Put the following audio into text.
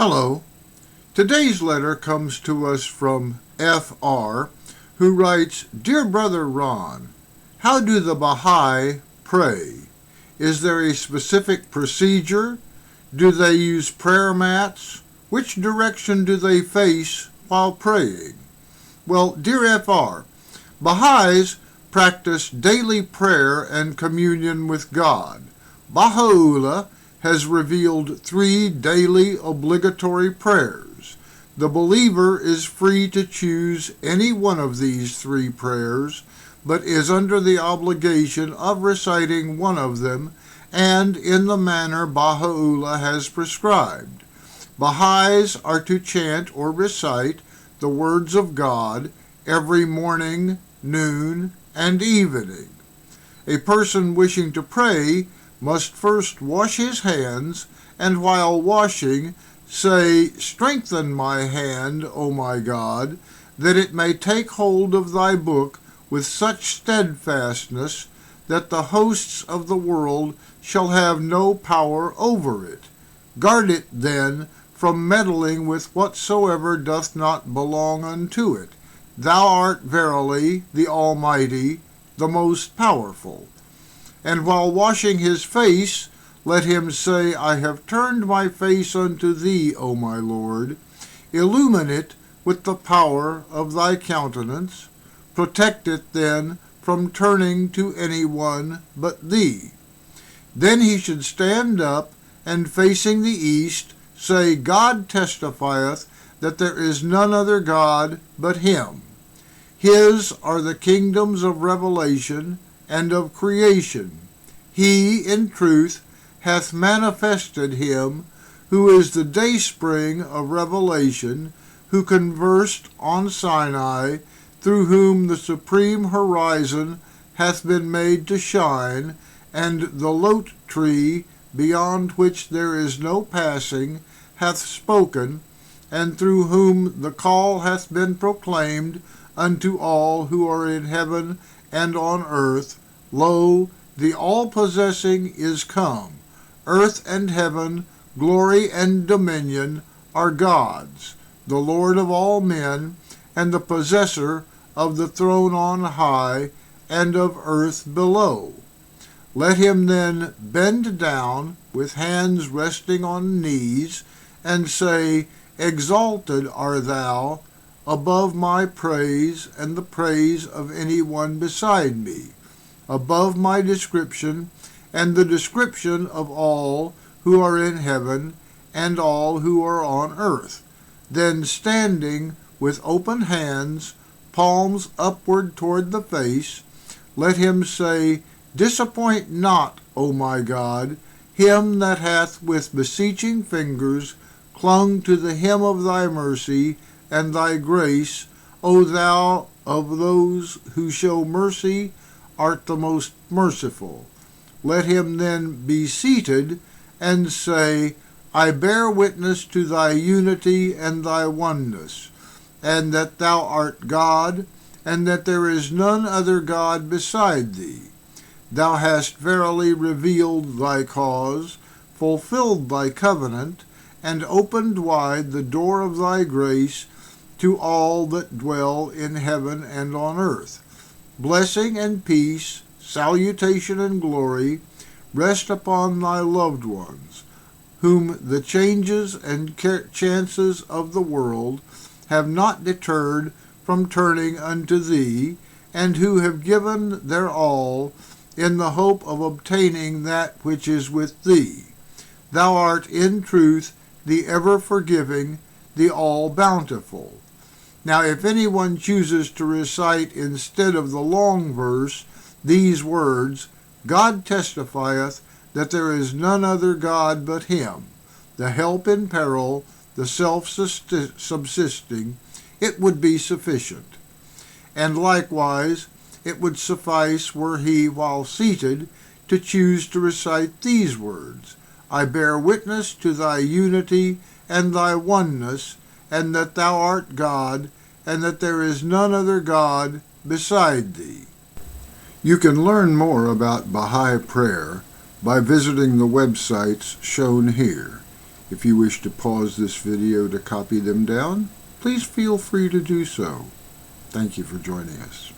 Hello. Today's letter comes to us from Fr, who writes, Dear Brother Ron, how do the Baha'i pray? Is there a specific procedure? Do they use prayer mats? Which direction do they face while praying? Well, dear Fr, Baha'is practice daily prayer and communion with God. Baha'u'llah has revealed 3 daily obligatory prayers. The believer is free to choose any one of these 3 prayers, but is under the obligation of reciting one of them, and in the manner Baha'u'llah has prescribed. Baha'is are to chant or recite the words of God every morning, noon, and evening. A person wishing to pray must first wash his hands, and while washing, say, Strengthen my hand, O my God, that it may take hold of thy book with such steadfastness that the hosts of the world shall have no power over it. Guard it, then, from meddling with whatsoever doth not belong unto it. Thou art verily the Almighty, the most powerful. And while washing his face, let him say, I have turned my face unto thee, O my Lord. Illumine it with the power of thy countenance. Protect it then from turning to any one but thee. Then he should stand up, and facing the east, say, God testifieth that there is none other God but him. His are the kingdoms of revelation and of creation. He, in truth, hath manifested him, who is the dayspring of revelation, who conversed on Sinai, through whom the supreme horizon hath been made to shine, and the lot tree, beyond which there is no passing, hath spoken, and through whom the call hath been proclaimed unto all who are in heaven and on earth. Lo, the all-possessing is come. Earth and heaven, glory and dominion are God's, the Lord of all men, and the possessor of the throne on high, and of earth below. Let him then bend down, with hands resting on knees, and say, Exalted art thou above my praise and the praise of any one beside me, above my description and the description of all who are in heaven and all who are on earth. Then standing with open hands, palms upward toward the face, let him say, Disappoint not, O my God, him that hath with beseeching fingers clung to the hem of thy mercy and thy grace. O thou of those who show mercy art the most merciful. Let him then be seated and say, I bear witness to thy unity and thy oneness, and that thou art God, and that there is none other God beside thee. Thou hast verily revealed thy cause, fulfilled thy covenant, and opened wide the door of thy grace to all that dwell in heaven and on earth. Blessing and peace, salutation and glory, rest upon thy loved ones, whom the changes and chances of the world have not deterred from turning unto thee, and who have given their all in the hope of obtaining that which is with thee. Thou art in truth the ever-forgiving, the all-bountiful. Now if anyone chooses to recite instead of the long verse these words, God testifieth that there is none other God but him, the help in peril, the self-subsisting, it would be sufficient. And likewise it would suffice were he, while seated, to choose to recite these words, I bear witness to thy unity and thy oneness, and that thou art God, and that there is none other God beside thee. You can learn more about Baha'i prayer by visiting the websites shown here. If you wish to pause this video to copy them down, please feel free to do so. Thank you for joining us.